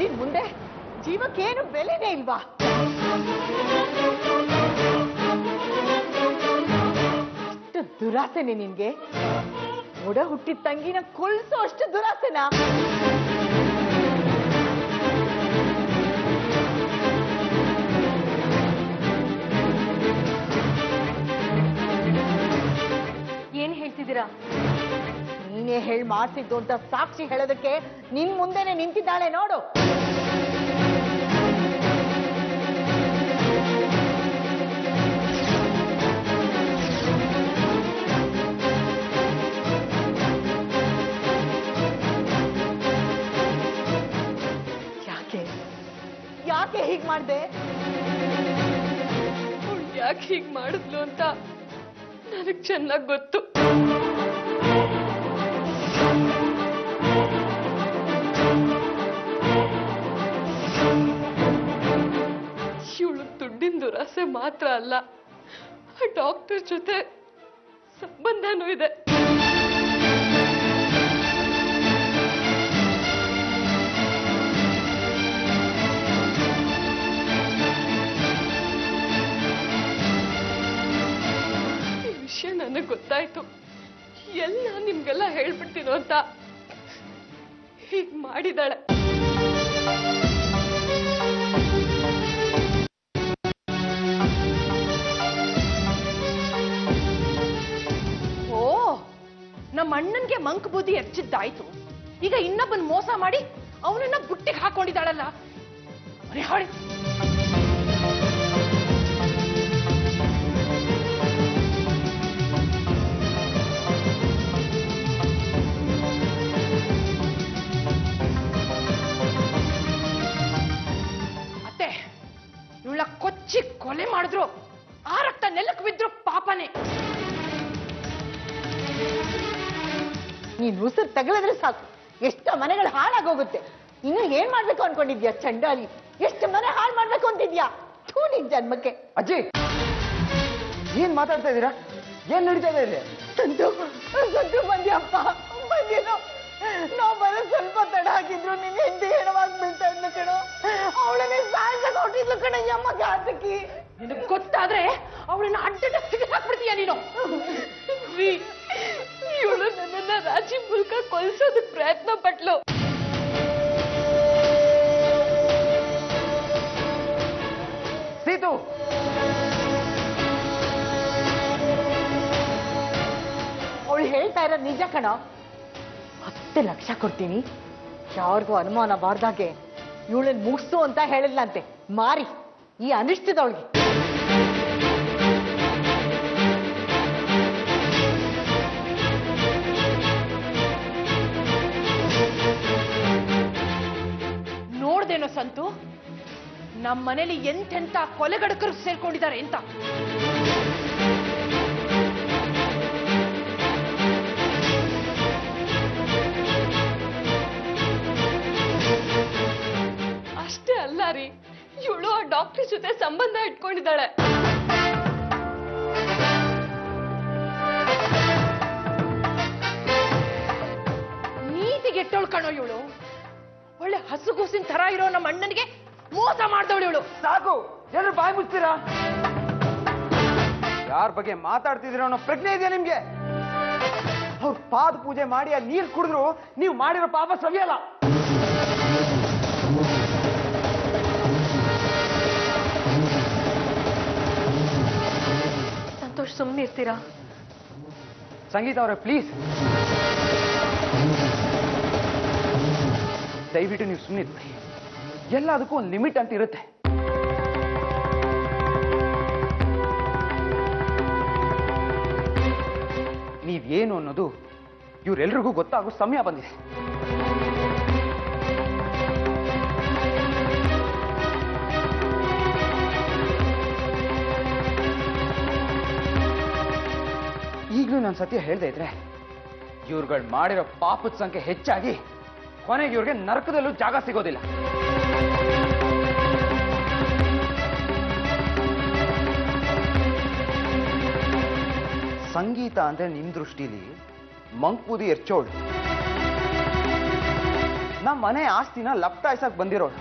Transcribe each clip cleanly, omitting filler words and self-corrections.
ನಿನ್ ಮುಂದೆ ಜೀವಕ್ಕೇನು ಬೆಲೆನೇ ಇಲ್ವಾ? ಎಷ್ಟು ದುರಾಸೆನೆ ನಿನ್ಗೆ? ಒಡ ಹುಟ್ಟಿದ ತಂಗಿನ ಕೊಲ್ಸೋ ಅಷ್ಟು ದುರಾಸೆನಾ? ಏನ್ ಹೇಳ್ತಿದ್ದೀರಾ? ನೀನೇ ಹೇಳಿ ಮಾಡ್ತಿದ್ದು ಅಂತ ಸಾಕ್ಷಿ ಹೇಳೋದಕ್ಕೆ ನಿನ್ ಮುಂದೆನೆ ನಿಂತಿದ್ದಾಳೆ ನೋಡು. ಯಾಕೆ ಹೀಗ್ ಮಾಡ್ದೆ? ಯಾಕೆ ಹೀಗ್ ಮಾಡಿದ್ಲು ಅಂತ ನನಗ್ ಚೆನ್ನಾಗ್ ಗೊತ್ತು. ಇವಳು ದುಡ್ಡಿನ ದುರಾಸೆ ಮಾತ್ರ ಅಲ್ಲ, ಆ ಡಾಕ್ಟರ್ ಜೊತೆ ಸಂಬಂಧನೂ ಇದೆ. ನನಗೆ ಗೊತ್ತಾಯ್ತು, ಎಲ್ಲ ನಿಮ್ಗೆಲ್ಲ ಹೇಳ್ಬಿಡ್ತೀನೋ ಅಂತ ಹೀಗ್ ಮಾಡಿದಾಳೆ. ಓ, ನಮ್ಮ ಅಣ್ಣನ್ಗೆ ಮಂಕ್ ಬುದ್ಧಿ ಹೆಚ್ಚಿದ್ದಾಯ್ತು. ಈಗ ಇನ್ನೊಬ್ಬನ್ ಮೋಸ ಮಾಡಿ ಅವನನ್ನ ಬುಟ್ಟಿಗೆ ಹಾಕೊಂಡಿದ್ದಾಳಲ್ಲ. ಹಾಳಿ ಕೊಚ್ಚಿ ಕೊಲೆ ಮಾಡಿದ್ರು, ಆ ರಕ್ತ ನೆಲಕ್ಕೆ ಬಿದ್ರು ಪಾಪನೇ. ನೀನ್ ಉಸಿರು ತಗಲಿದ್ರೆ ಸಾಕು, ಎಷ್ಟು ಮನೆಗಳು ಹಾಳಾಗೋಗುತ್ತೆ. ಇನ್ನು ಏನ್ ಮಾಡ್ಬೇಕು ಅನ್ಕೊಂಡಿದ್ಯಾ ಚಂಡಾಲಿ? ಎಷ್ಟು ಮನೆ ಹಾಳು ಮಾಡ್ಬೇಕು ಅಂತಿದ್ಯಾ? ಥೂ ನಿನ್ ಜನ್ಮಕ್ಕೆ. ಅಜ್ಜಿ, ಏನ್ ಮಾತಾಡ್ತಾ ಇದ್ದೀರಾ? ಏನ್ ನಡೀತಾ ಇದೆ ಇಲ್ಲಿ? ಸಂತು ಬಂದ್ಯಪ್ಪ, ಬಂದಿರೋ. ನಾವು ಬರೋ ಸ್ವಲ್ಪ ತಡ ಹಾಕಿದ್ರು ನಿನ್ ಹೆಂಡತಿ ಹೆಣವಾಗಿ ಬೀಳ್ತಾ ಇದ್ಲು ಕಣೋ. ಅವಳನ್ನೇ ಸಾಯ್ಸ ಕೊಟ್ಟಿದ್ಲು ಕಣ ಯಮ್ಮ ಘಾತಕಿ. ನಿನಗ್ ಗೊತ್ತಾದ್ರೆ ಅವಳನ್ನ ಅಡ್ಡ ಸಿಗಸಾಕ್ಬಿಡ್ತೀಯ ನೀನು. ಇವಳು ನನ್ನನ್ನ ರಾಜಿ ಮೂಲಕ ಕೊಲ್ಸೋದಕ್ ಪ್ರಯತ್ನ ಪಟ್ಲು. ಸೀತು, ಅವಳು ಹೇಳ್ತಾ ಇರೋದು ನಿಜ ಕಣ. 10 ಲಕ್ಷ ಕೊಡ್ತೀನಿ, ಯಾರಿಗೂ ಅನುಮಾನ ಬಾರ್ದಾಗೆ ಇವಳನ್ನ ಮುಗಿಸು ಅಂತ ಹೇಳಿದ್ಲಂತೆ ಮಾರಿ, ಈ ಅನಿಷ್ಟದವಳಿಗೆ. ನೋಡ್ದೇನೋ ಸಂತು, ನಮ್ಮ ಮನೇಲಿ ಎಂತೆಂತ ಕೊಲೆಗಡಕರು ಸೇರ್ಕೊಂಡಿದ್ದಾರೆ ಅಂತ. ಅಷ್ಟೇ ಅಲ್ಲ ರೀ, ಇವಳು ಆ ಡಾಕ್ಟರ್ ಜೊತೆ ಸಂಬಂಧ ಇಟ್ಕೊಂಡಿದ್ದಾಳೆ. ನೀತಿಗೆಟ್ಟವಳು ಕಣೋ ಇವಳು. ಒಳ್ಳೆ ಹಸುಗೂಸಿನ ತರ ಇರೋ ನಮ್ಮ ಅಣ್ಣನಿಗೆ ಮೋಸ ಮಾಡ್ದವಳು ಇವಳು. ಸಾಕು, ಎಲ್ಲರೂ ಬಾಯಿ ಮುಚ್ತೀರಾ? ಯಾರ ಬಗ್ಗೆ ಮಾತಾಡ್ತಿದ್ದೀರಾ ಅನ್ನೋ ಪ್ರಜ್ಞೆ ಇದೆಯಾ ನಿಮ್ಗೆ? ಅವ್ರ ಪಾದ ಪೂಜೆ ಮಾಡಿ ಆ ನೀರು ಕುಡಿದ್ರು ನೀವು ಮಾಡಿರೋ ಪಾಪ ಸವಿಯಲ್ಲ. ಸಂತೋಷ್, ಸುಮ್ಮನೆ ಇರ್ತೀರಾ? ಸಂಗೀತ ಅವರೇ, ಪ್ಲೀಸ್ ದಯವಿಟ್ಟು ನೀವು ಸುಮ್ಮನೆ ಇದ್ಬಿಡಿ. ಎಲ್ಲದಕ್ಕೂ ಒಂದು ಲಿಮಿಟ್ ಅಂತ ಇರುತ್ತೆ. ನೀವೇನು ಅನ್ನೋದು ಇವರೆಲ್ರಿಗೂ ಗೊತ್ತಾಗೋ ಸಮಯ ಬಂದಿದೆ. ಈಗಲೂ ನಾನು ಸತ್ಯ ಹೇಳ್ದೆ ಇದ್ರೆ ಇವ್ರುಗಳು ಮಾಡಿರೋ ಪಾಪದ ಸಂಖ್ಯೆ ಹೆಚ್ಚಾಗಿ ಕೊನೆಗೆ ಇವ್ರಿಗೆ ನರಕದಲ್ಲೂ ಜಾಗ ಸಿಗೋದಿಲ್ಲ. ಸಂಗೀತ ಅಂದ್ರೆ ನಿಮ್ ದೃಷ್ಟಿಲಿ ಮಂಕ್ಬೂದಿ ಎರ್ಚೋಳು, ನಮ್ಮ ಮನೆ ಆಸ್ತಿನ ಲಪ್ಟಾಯ್ಸಕ್ ಬಂದಿರೋಳು.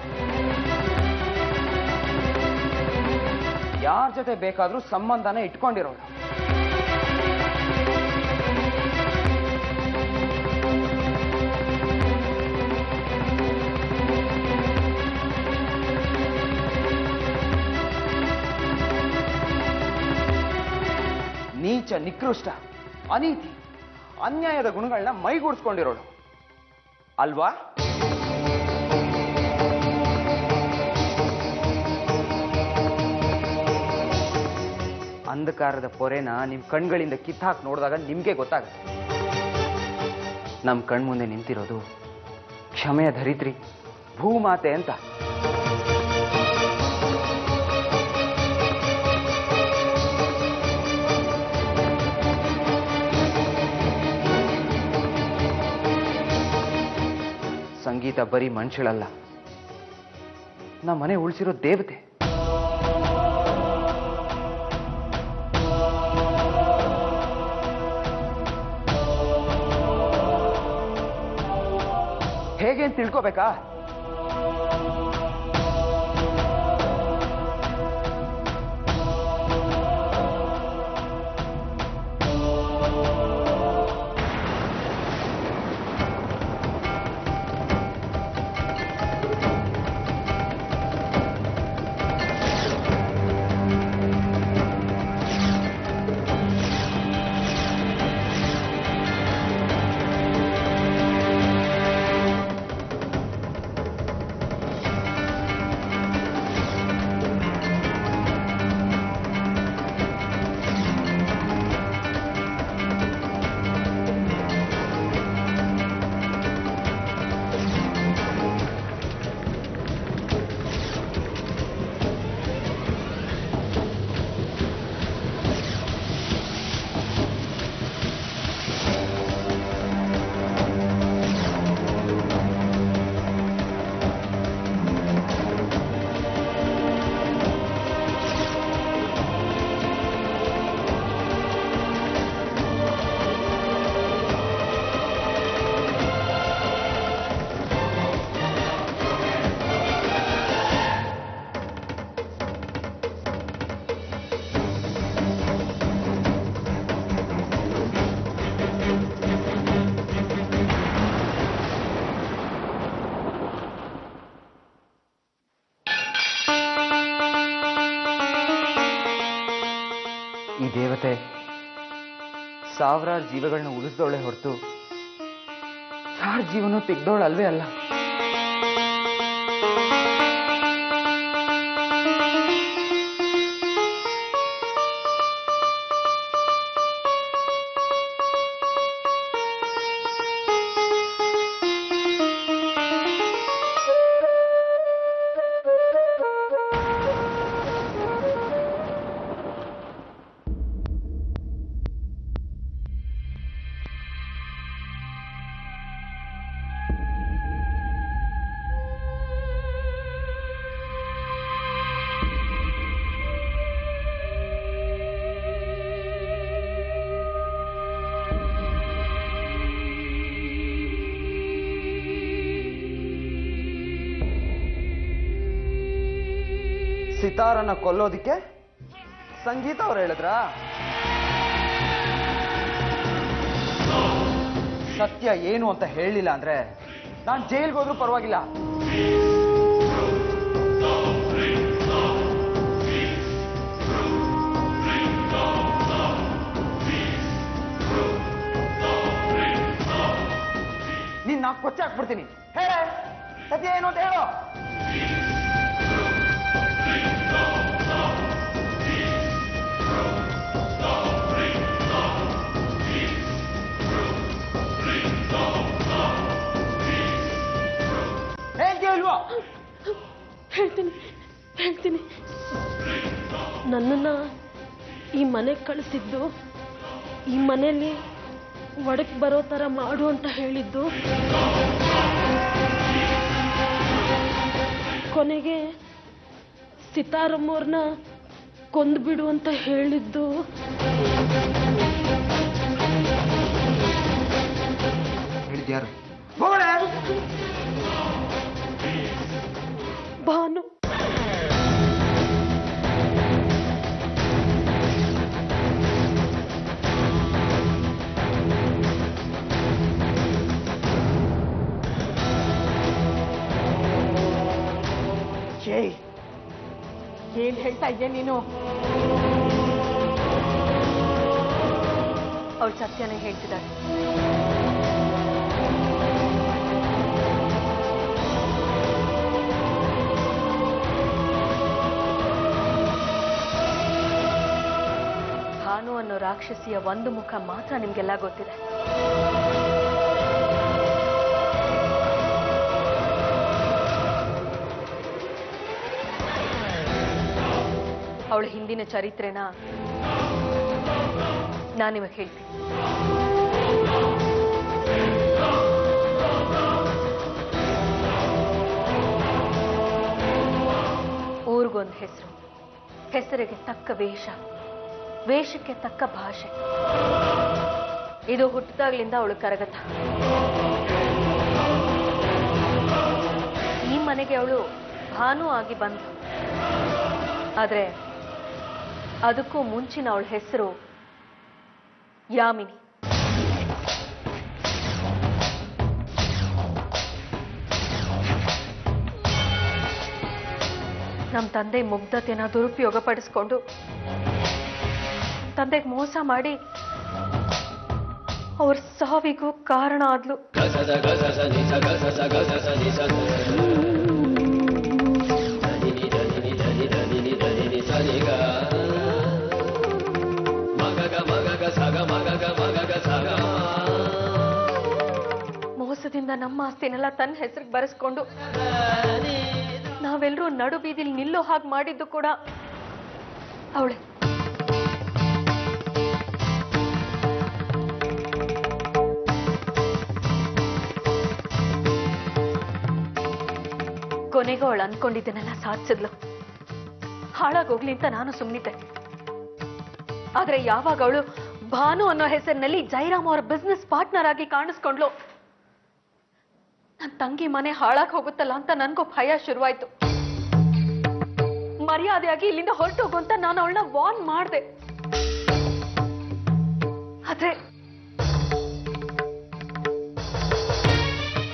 ಯಾರ ಜೊತೆ ಬೇಕಾದ್ರೂ ಸಂಬಂಧನ ಇಟ್ಕೊಂಡಿರೋಳು. ನೀಚ, ನಿಕೃಷ್ಟ, ಅನೀತಿ, ಅನ್ಯಾಯದ ಗುಣಗಳನ್ನ ಮೈಗೂಡಿಸ್ಕೊಂಡಿರೋಳು ಅಲ್ವಾ? ಅಂಧಕಾರದ ಪೊರೆನ ನಿಮ್ ಕಣ್ಗಳಿಂದ ಕಿತ್ತಾಕ್ ನೋಡಿದಾಗ ನಿಮ್ಗೆ ಗೊತ್ತಾಗುತ್ತೆ. ನಮ್ ಕಣ್ಮುಂದೆ ನಿಂತಿರೋದು ಕ್ಷಮೆಯ ಧರಿತ್ರಿ ಭೂಮಾತೆ ಅಂತ. ಸಂಗೀತ ಬರೀ ಮನುಷ್ಯಳಲ್ಲ, ನಮ್ಮ ಮನೆ ಉಳಿಸಿರೋ ದೇವತೆ. ಹೇಗೆ ಅಂತ ತಿಳ್ಕೋಬೇಕಾ? ಈ ದೇವತೆ ಸಾವಿರಾರು ಜೀವಗಳನ್ನ ಉಳಿಸ್ದವಳೆ ಹೊರತು ಯಾರ ಜೀವನ ತೆಗ್ದವಳು ಅಲ್ವೇ ಅಲ್ಲ. ಸಿತಾರನ್ನ ಕೊಲ್ಲೋದಿಕ್ಕೆ ಸಂಗೀತ ಅವ್ರು ಹೇಳಿದ್ರ? ಸತ್ಯ ಏನು ಅಂತ ಹೇಳಿಲ್ಲ ಅಂದ್ರೆ ನಾನು ಜೈಲ್ಗೆ ಹೋದ್ರೂ ಪರವಾಗಿಲ್ಲ. ನೀನ್ ನಾಲ್ಕು ಕೊಚ್ಚೆ ಹಾಕ್ಬಿಡ್ತೀನಿ. ಹೇಳ ಸತ್ಯ ಏನು ಅಂತ ಹೇಳೋ. ಹೇಳ್ತೀನಿ. ನನ್ನನ್ನ ಈ ಮನೆಗೆ ಕಳಿಸಿದ್ದು, ಈ ಮನೆಯಲ್ಲಿ ಒಡಕ್ ಬರೋ ತರ ಮಾಡು ಅಂತ ಹೇಳಿದ್ದು, ಕೊನೆಗೆ ಸಿತಾರಮ್ಮವ್ರನ್ನ ಕೊಂದ್ಬಿಡು ಅಂತ ಹೇಳಿದ್ದು ಹೇಳಿದ್ಯಾರು? ಭಾನು. ಏಯ್, ಏನ್ ಹೇಳ್ತಾ ಇದ್ಯಾ ನೀನು? ಅವಳು ಸತ್ಯನೇ ಹೇಳ್ತಿದ್ದಾಳೆ. ಭಾನು ಅನ್ನೋ ರಾಕ್ಷಸಿಯ ಒಂದು ಮುಖ ಮಾತ್ರ ನಿಮ್ಗೆಲ್ಲ ಗೊತ್ತಿದೆ. ಅವಳ ಹಿಂದಿನ ಚರಿತ್ರೆನ ನಾನು ನಿಮಗೆ ಹೇಳ್ತೀನಿ. ಊರಿಗೊಂದು ಹೆಸರು, ಹೆಸರಿಗೆ ತಕ್ಕ ವೇಷ, ವೇಷಕ್ಕೆ ತಕ್ಕ ಭಾಷೆ. ಇದು ಹುಟ್ಟಿದಾಗ್ಲಿಂದ ಅವಳು ಕರಗತ. ಈ ಮನೆಗೆ ಅವಳು ಭಾನು ಆಗಿ ಬಂದು, ಆದ್ರೆ ಅದಕ್ಕೂ ಮುಂಚಿನ ಅವಳ ಹೆಸರು ಯಾಮಿನಿ. ನಮ್ಮ ತಂದೆ ಮುಗ್ಧತೆನ ದುರುಪಯೋಗ ಪಡಿಸ್ಕೊಂಡು ತಂದೆಗೆ ಮೋಸ ಮಾಡಿ ಅವ್ರ ಸಾವಿಗೂ ಕಾರಣ ಆದ್ಲು. ಮೋಸದಿಂದ ನಮ್ಮ ಆಸ್ತಿನೆಲ್ಲ ತನ್ನ ಹೆಸರಿಗೆ ಬರೆಸ್ಕೊಂಡು ನಾವೆಲ್ಲರೂ ನಡು ಬೀದಿಲಿ ನಿಲ್ಲೋ ಹಾಗೆ ಮಾಡಿದ್ದು ಕೂಡ ಅವಳೆ. ಕೊನೆಗೂ ಅವಳು ಅನ್ಕೊಂಡಿದ್ದನ್ನೆಲ್ಲ ಸಾಧಿಸಿದ್ಲು. ಹಾಳಾಗೋಗ್ಲಿ ಅಂತ ನಾನು ಸುಮ್ಮನಿದ್ದೆ. ಆದ್ರೆ ಯಾವಾಗ ಅವಳು ಭಾನು ಅನ್ನೋ ಹೆಸರಿನಲ್ಲಿ ಜೈರಾಮ್ ಅವರ ಬಿಸ್ನೆಸ್ ಪಾರ್ಟ್ನರ್ ಆಗಿ ಕಾಣಿಸ್ಕೊಂಡ್ಲು, ನನ್ನ ತಂಗಿ ಮನೆ ಹಾಳಾಗಿ ಹೋಗುತ್ತಲ್ಲ ಅಂತ ನನ್ಗೂ ಭಯ ಶುರುವಾಯ್ತು. ಮರ್ಯಾದೆಯಾಗಿ ಇಲ್ಲಿಂದ ಹೊರಟೋಗು ಅಂತ ನಾನು ಅವಳನ್ನ ವಾರ್ನ್ ಮಾಡಿದೆ. ಆದ್ರೆ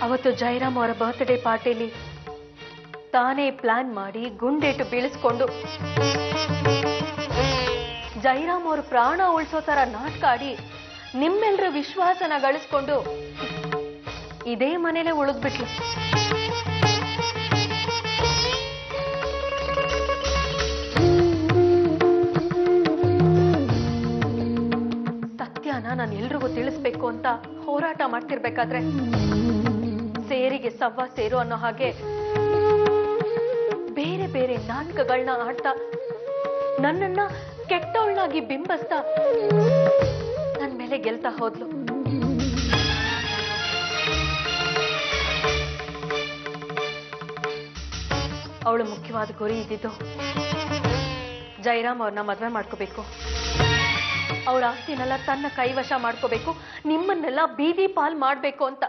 ಅವತ್ತು ಜೈರಾಮ್ ಅವರ ಬರ್ತ್ಡೇ ಪಾರ್ಟಿಲಿ ತಾನೇ ಪ್ಲಾನ್ ಮಾಡಿ ಗುಂಡೇಟು ಬೀಳಿಸ್ಕೊಂಡು ಜೈರಾಮ್ ಅವ್ರ ಪ್ರಾಣ ಉಳಿಸೋ ತರ ನಾಟಕ ಆಡಿ ನಿಮ್ಮೆಲ್ಲರ ವಿಶ್ವಾಸನ ಗಳಿಸ್ಕೊಂಡು ಇದೇ ಮನೇಲೆ ಉಳಿದ್ಬಿಟ್ಲು. ಸತ್ಯನ ನಾನು ಎಲ್ರಿಗೂ ತಿಳಿಸ್ಬೇಕು ಅಂತ ಹೋರಾಟ ಮಾಡ್ತಿರ್ಬೇಕಾದ್ರೆ ಸೇರಿಗೆ ಸವ್ವ ಸೇರು ಅನ್ನೋ ಹಾಗೆ ಬೇರೆ ಬೇರೆ ನಾಟಕಗಳನ್ನ ಆಡ್ತಾ ನನ್ನನ್ನ ಕೆಟ್ಟವಳನ್ನಾಗಿ ಬಿಂಬಿಸ್ತಾ ನನ್ನ ಮೇಲೆ ಗೆಲ್ತಾ ಹೋದ್ಲು. ಅವಳು ಮುಖ್ಯವಾದ ಗುರಿ ಇದ್ದಿದ್ದು ಜೈರಾಮ್ ಅವ್ರನ್ನ ಮದ್ವೆ ಮಾಡ್ಕೋಬೇಕು, ಅವ್ರ ಆಸ್ತಿನೆಲ್ಲ ತನ್ನ ಕೈವಶ ಮಾಡ್ಕೋಬೇಕು, ನಿಮ್ಮನ್ನೆಲ್ಲ ಬೀದಿ ಪಾಲ್ ಮಾಡ್ಬೇಕು ಅಂತ.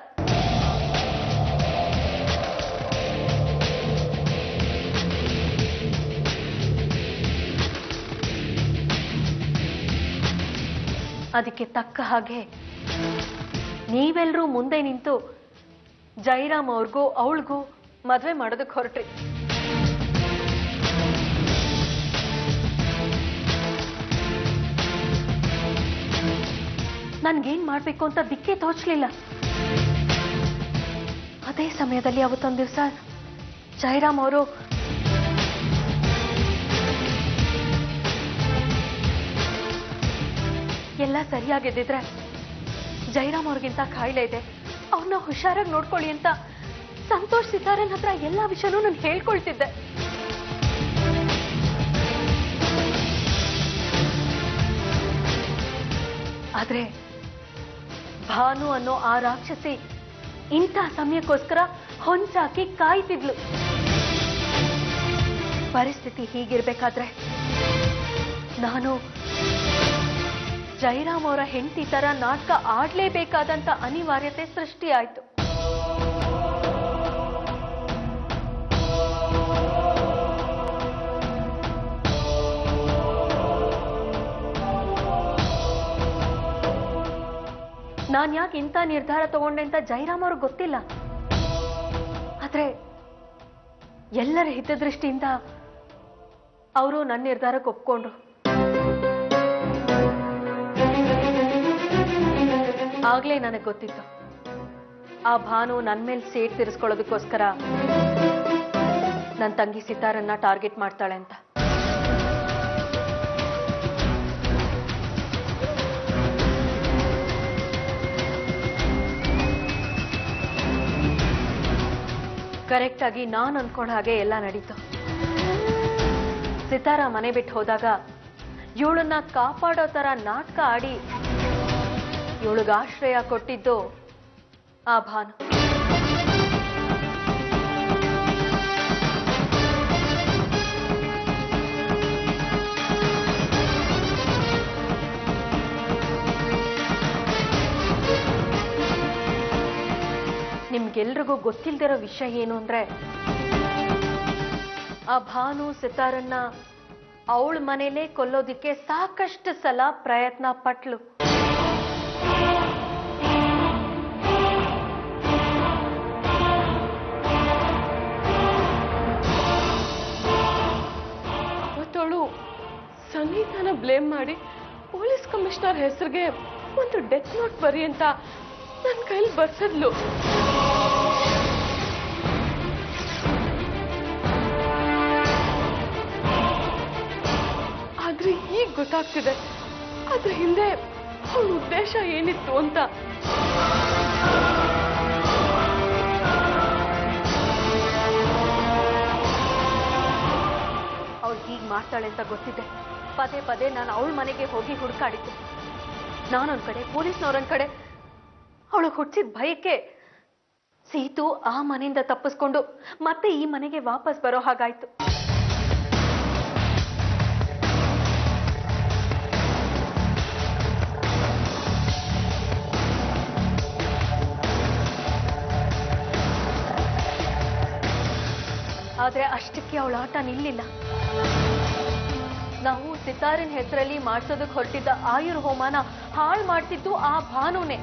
ಅದಕ್ಕೆ ತಕ್ಕ ಹಾಗೆ ನೀವೆಲ್ಲರೂ ಮುಂದೆ ನಿಂತು ಜೈರಾಮ್ ಅವ್ರಿಗೂ ಅವಳಿಗೂ ಮದ್ವೆ ಮಾಡೋದಕ್ಕೆ ಹೊರಟ್ರಿ. ನನ್ಗೇನ್ ಮಾಡ್ಬೇಕು ಅಂತ ದಿಕ್ಕೇ ತೋಚ್ಲಿಲ್ಲ. ಅದೇ ಸಮಯದಲ್ಲಿ ಅವತ್ತೊಂದು ದಿವಸ ಜೈರಾಮ್ ಅವರು ಎಲ್ಲ ಸರಿಯಾಗಿದ್ದಿದ್ರೆ ಜೈರಾಮ್ ಅವ್ರಿಗಿಂತ ಕಾಯಿಲೆ ಇದೆ, ಅವ್ರನ್ನ ಹುಷಾರಾಗಿ ನೋಡ್ಕೊಳ್ಳಿ ಅಂತ ಸಂತೋಷ್ ಸಿತಾರನ್ ಹತ್ರ ಎಲ್ಲ ವಿಷಯನೂ ನಾನು ಹೇಳ್ಕೊಳ್ತಿದ್ದೆ. ಆದ್ರೆ ಭಾನು ಅನ್ನೋ ಆ ರಾಕ್ಷಸಿ ಇಂಥ ಸಮಯಕ್ಕೋಸ್ಕರ ಹೊಂಚಾಕಿ ಕಾಯ್ತಿದ್ಲು. ಪರಿಸ್ಥಿತಿ ಹೀಗಿರ್ಬೇಕಾದ್ರೆ ನಾನು ಜೈರಾಮ್ ಅವರ ಹೆಂಡತಿ ತರ ನಾಟಕ ಆಡ್ಲೇಬೇಕಾದಂತ ಅನಿವಾರ್ಯತೆ ಸೃಷ್ಟಿಯಾಯ್ತು. ನಾನ್ ಯಾಕೆ ಇಂಥ ನಿರ್ಧಾರ ತಗೊಂಡೆ ಅಂತ ಜೈರಾಮ್ ಅವ್ರಿಗೆ ಗೊತ್ತಿಲ್ಲ. ಆದ್ರೆ ಎಲ್ಲರ ಹಿತದೃಷ್ಟಿಯಿಂದ ಅವರು ನನ್ನ ನಿರ್ಧಾರಕ್ಕೆ ಒಪ್ಕೊಂಡ್ರು. ಆಗ್ಲೇ ನನಗೆ ಗೊತ್ತಿತ್ತು ಆ ಭಾನು ನನ್ನ ಮೇಲೆ ಸೇಟ್ ತೀರಿಸ್ಕೊಳ್ಳೋದಕ್ಕೋಸ್ಕರ ನನ್ನ ತಂಗಿ ಸಿತಾರನ್ನ ಟಾರ್ಗೆಟ್ ಮಾಡ್ತಾಳೆ ಅಂತ. ಕರೆಕ್ಟ್ ಆಗಿ ನಾನು ಅನ್ಕೊಂಡ ಹಾಗೆ ಎಲ್ಲ ನಡೀತು. ಸಿತಾರ ಮನೆ ಬಿಟ್ಟು ಹೋದಾಗ ಇವಳನ್ನ ಕಾಪಾಡೋ ತರ ನಾಟಕ ಆಡಿ ಇವಳಿಗೆ ಆಶ್ರಯ ಕೊಟ್ಟಿದ್ದು ಆ ಭಾನು. ನಿಮ್ಗೆಲ್ರಿಗೂ ಗೊತ್ತಿಲ್ದಿರೋ ವಿಷಯ ಏನು ಅಂದ್ರೆ, ಆ ಭಾನು ಸಿತಾರನ್ನ ಅವಳ ಮನೇಲೆ ಕೊಲ್ಲೋದಿಕ್ಕೆ ಸಾಕಷ್ಟು ಸಲ ಪ್ರಯತ್ನ ಪಟ್ಲು. ಅವತ್ತವಳು ಸಂಗೀತನ ಬ್ಲೇಮ್ ಮಾಡಿ ಪೊಲೀಸ್ ಕಮಿಷನರ್ ಹೆಸರಿಗೆ ಒಂದು ಡೆತ್ ನೋಟ್ ಬರಿ ಅಂತ ನನ್ನ ಕೈಲಿ ಬರ್ಸದ್ಲು. ಆದ್ರೆ ಈಗ ಗೊತ್ತಾಗ್ತಿದೆ ಅದ್ರ ಹಿಂದೆ ಅವಳ ಉದ್ದೇಶ ಏನಿತ್ತು ಅಂತ. ಅವಳು ಹೀಗೆ ಮಾಡ್ತಾಳೆ ಅಂತ ಗೊತ್ತಿದೆ. ಪದೇ ಪದೇ ನಾನು ಅವಳ ಮನೆಗೆ ಹೋಗಿ ಹುಡುಕಾಡಿದ್ದೆ. ನಾನೊಂದ್ ಕಡೆ, ಪೊಲೀಸ್ನವ್ರೊಂದ್ ಕಡೆ. ಅವಳು ಹುಟ್ಟಿಸಿದ ಭಯಕ್ಕೆ ಸೀತು ಆ ಮನೆಯಿಂದ ತಪ್ಪಿಸ್ಕೊಂಡು ಮತ್ತೆ ಈ ಮನೆಗೆ ವಾಪಸ್ ಬರೋ ಹಾಗಾಯ್ತು. ಆದ್ರೆ ಅಷ್ಟಕ್ಕೆ ಅವಳ ಆಟ ನಿಲ್ಲಿಲ್ಲ. ನಾವು ಸಿತಾರಿನ ಹೆಸರಲ್ಲಿ ಮಾಡ್ಸೋದಕ್ಕೆ ಹೊರಟಿದ್ದ ಆಯುರ್ ಹೋಮನ ಹಾಳು ಮಾಡ್ತಿದ್ದು ಆ ಭಾನುನೇ.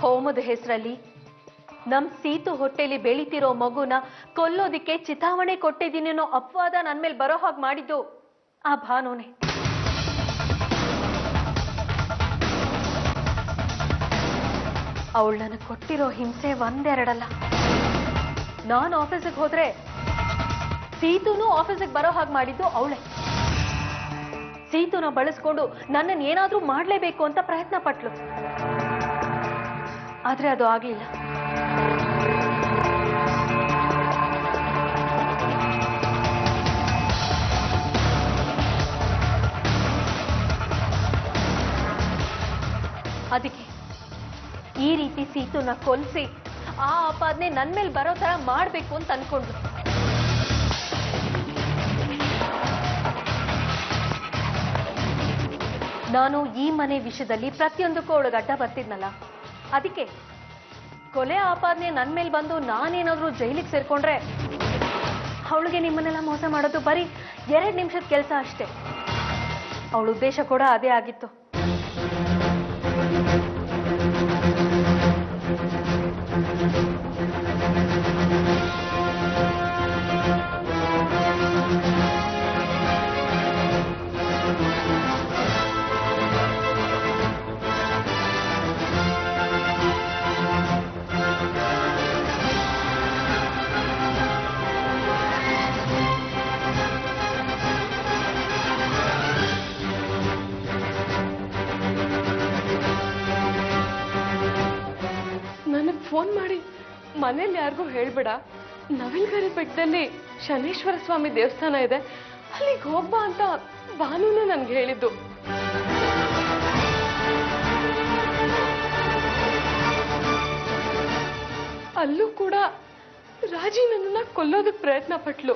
ಹೋಮದ ಹೆಸರಲ್ಲಿ ನಮ್ ಸೀತು ಹೊಟ್ಟೆಲಿ ಬೆಳೀತಿರೋ ಮಗುನ ಕೊಲ್ಲೋದಿಕ್ಕೆ ಚಿತಾವಣೆ ಕೊಟ್ಟಿದ್ದೀನಿ ಅನ್ನೋ ಅಪವಾದ ನನ್ ಮೇಲೆ ಬರೋ ಹಾಗೆ ಮಾಡಿದ್ದು ಆ ಭಾನುನೇ. ಅವಳು ನನಗೆ ಕೊಟ್ಟಿರೋ ಹಿಂಸೆ ಒಂದೆರಡಲ್ಲ. ನಾನು ಆಫೀಸಿಗೆ ಹೋದ್ರೆ ಸೀತುನು ಆಫೀಸಿಗೆ ಬರೋ ಹಾಗೆ ಮಾಡಿದ್ದು ಅವಳೇ. ಸೀತುನ ಬಳಸ್ಕೊಂಡು ನನ್ನನ್ನು ಏನಾದ್ರೂ ಮಾಡ್ಲೇಬೇಕು ಅಂತ ಪ್ರಯತ್ನ ಪಟ್ಲು. ಆದ್ರೆ ಅದು ಆಗ್ಲಿಲ್ಲ. ಅದಕ್ಕೆ ಈ ರೀತಿ ಸೀತುನ ಕೊಲ್ಸಿ ಆ ಆಪಾದನೆ ನನ್ ಮೇಲೆ ಬರೋ ತರ ಮಾಡ್ಬೇಕು ಅಂತ ಅನ್ಕೊಂಡ್ರು. ನಾನು ಈ ಮನೆ ವಿಷಯದಲ್ಲಿ ಪ್ರತಿಯೊಂದಕ್ಕೂ ಅವಳಿಗೆ ಅಡ್ಡ ಬರ್ತಿದ್ನಲ್ಲ, ಅದಕ್ಕೆ ಕೊಲೆ ಆಪಾದನೆ ನನ್ ಮೇಲೆ ಬಂದು ನಾನೇನಾದ್ರೂ ಜೈಲಿಗೆ ಸೇರ್ಕೊಂಡ್ರೆ ಅವಳಿಗೆ ನಿಮ್ಮನ್ನೆಲ್ಲ ಮೋಸ ಮಾಡೋದು ಬರೀ 2 ನಿಮಿಷದ ಕೆಲಸ ಅಷ್ಟೇ. ಅವಳ ಉದ್ದೇಶ ಕೂಡ ಅದೇ ಆಗಿತ್ತು. ಫೋನ್ ಮಾಡಿ ಮನೇಲಿ ಯಾರಿಗೂ ಹೇಳ್ಬೇಡ, ನವಿಲ್ಗರಿ ಬೆಟ್ಟದಲ್ಲಿ ಶನೇಶ್ವರ ಸ್ವಾಮಿ ದೇವಸ್ಥಾನ ಇದೆ, ಅಲ್ಲಿಗೆ ಹೋಗ್ಬಾ ಅಂತ ಭಾನುನೇ ನನ್ಗೆ ಹೇಳಿದ್ದು. ಅಲ್ಲೂ ಕೂಡ ರಾಜಿ ನನ್ನನ್ನ ಕೊಲ್ಲೋದಕ್ಕೆ ಪ್ರಯತ್ನ ಪಟ್ಲು.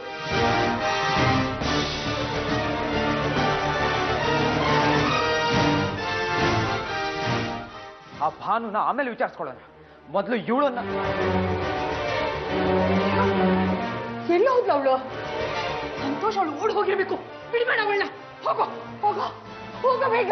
ಆ ಭಾನುನ ಆಮೇಲೆ ವಿಚಾರಿಸ್ಕೊಳ್ಳೋಣ, ಮೊದಲು ಇವಳನ್ನ. ಎಲ್ಲ ಹೋದ್ಲ ಅವಳು? ಸಂತೋಷ್ ಅವಳು ಓಡ್ ಹೋಗಿರ್ಬೇಕು. ಬಿಡ್ಬೇಡ ಅವಳನ್ನ. ಹೋಗೋ ಹೋಗೋ ಹೋಗ ಬೇಗ.